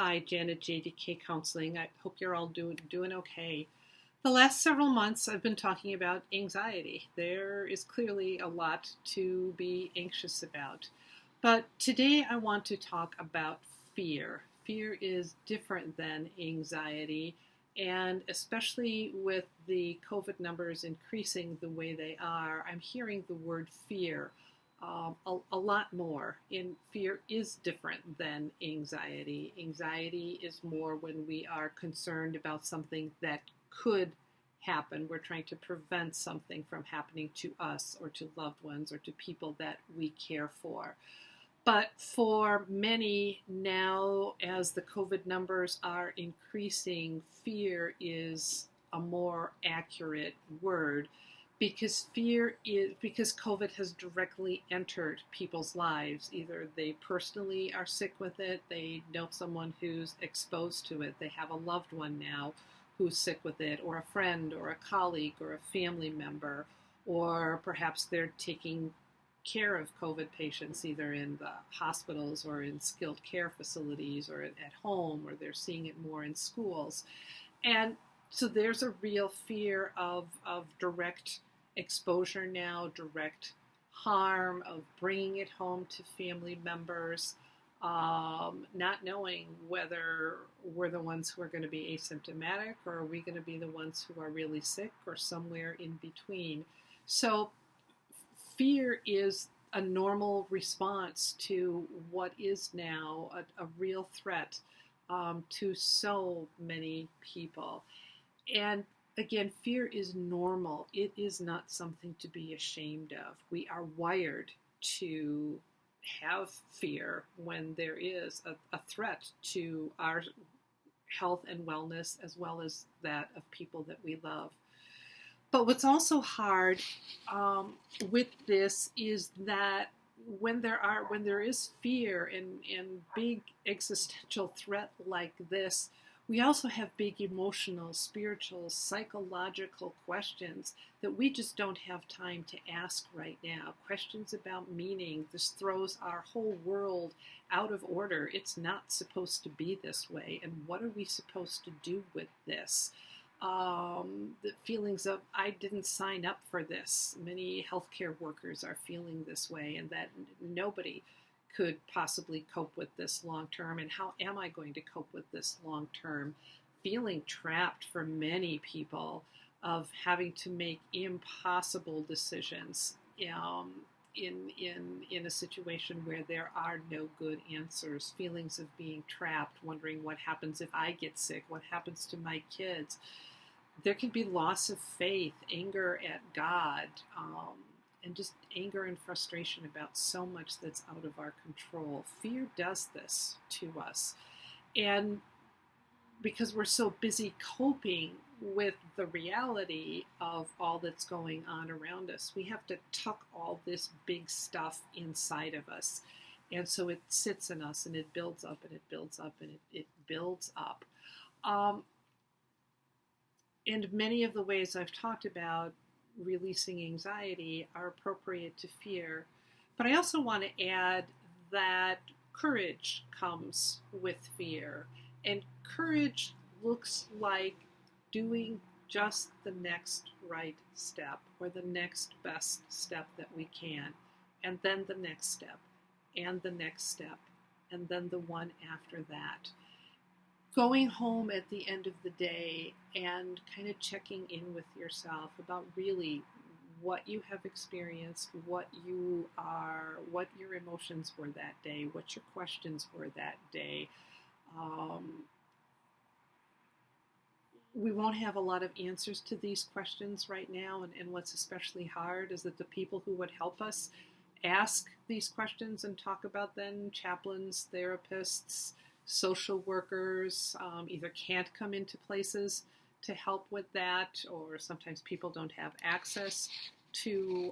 Hi, Janet JDK Counseling. I hope you're all doing okay. The last several months, I've been talking about anxiety. There is clearly a lot to be anxious about. But today, I want to talk about fear. Fear is different than anxiety, and especially with the COVID numbers increasing the way they are, I'm hearing the word fear a lot more. And fear is different than anxiety. Anxiety is more when we are concerned about something that could happen. We're trying to prevent something from happening to us or to loved ones or to people that we care for. But for many now, as the COVID numbers are increasing, fear is a more accurate word because COVID has directly entered people's lives. Either they personally are sick with it, they know someone who's exposed to it, they have a loved one now who's sick with it, or a friend or a colleague or a family member, or perhaps they're taking care of COVID patients either in the hospitals or in skilled care facilities or at home, or they're seeing it more in schools. And so there's a real fear of direct exposure now, direct harm, of bringing it home to family members, not knowing whether we're the ones who are going to be asymptomatic or are we going to be the ones who are really sick or somewhere in between. So fear is a normal response to what is now a real threat to so many people. And again, fear is normal. It is not something to be ashamed of. We are wired to have fear when there is a threat to our health and wellness as well as that of people that we love. But what's also hard with this is that when there is fear and big existential threat like this, we also have big emotional, spiritual, psychological questions that we just don't have time to ask right now. Questions about meaning. This throws our whole world out of order. It's not supposed to be this way. And what are we supposed to do with this? The feelings of, I didn't sign up for this. Many healthcare workers are feeling this way, and that nobody could possibly cope with this long term. And how am I going to cope with this long term? Feeling trapped for many people of having to make impossible decisions in a situation where there are no good answers. Feelings of being trapped, wondering what happens if I get sick, what happens to my kids. There can be loss of faith, anger at God, and just anger and frustration about so much that's out of our control. Fear does this to us. And because we're so busy coping with the reality of all that's going on around us, we have to tuck all this big stuff inside of us. And so it sits in us and it builds up and it builds up and it builds up. And many of the ways I've talked about releasing anxiety are appropriate to fear. But I also want to add that courage comes with fear. And courage looks like doing just the next right step or the next best step that we can. And then the next step and the next step and then the one after that. Going home at the end of the day and kind of checking in with yourself about really what you have experienced, what your emotions were that day, what your questions were that day. We won't have a lot of answers to these questions right now, and what's especially hard is that the people who would help us ask these questions and talk about them, chaplains, therapists, social workers, either can't come into places to help with that, or sometimes people don't have access to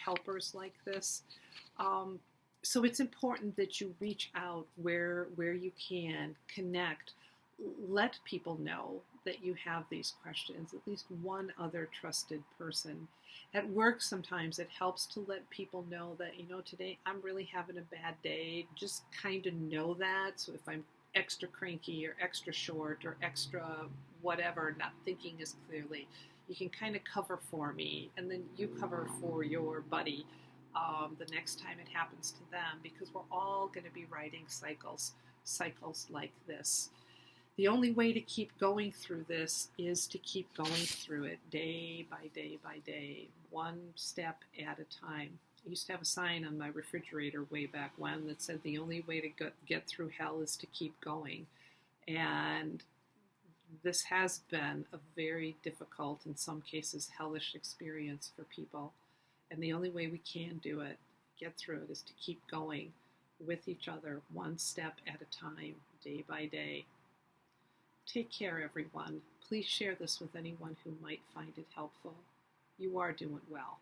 helpers like this. So it's important that you reach out where you can, connect, let people know that you have these questions, at least one other trusted person. At work, sometimes it helps to let people know that, today I'm really having a bad day. Just kind of know that. So if I'm extra cranky or extra short or extra whatever, not thinking as clearly. You can kind of cover for me, and then you cover for your buddy the next time it happens to them, because we're all going to be riding cycles like this. The only way to keep going through this is to keep going through it day by day by day, one step at a time. I used to have a sign on my refrigerator way back when that said the only way to get through hell is to keep going. And this has been a very difficult, in some cases hellish experience for people. And the only way we can do it, get through it, is to keep going with each other, one step at a time, day by day. Take care, everyone. Please share this with anyone who might find it helpful. You are doing well.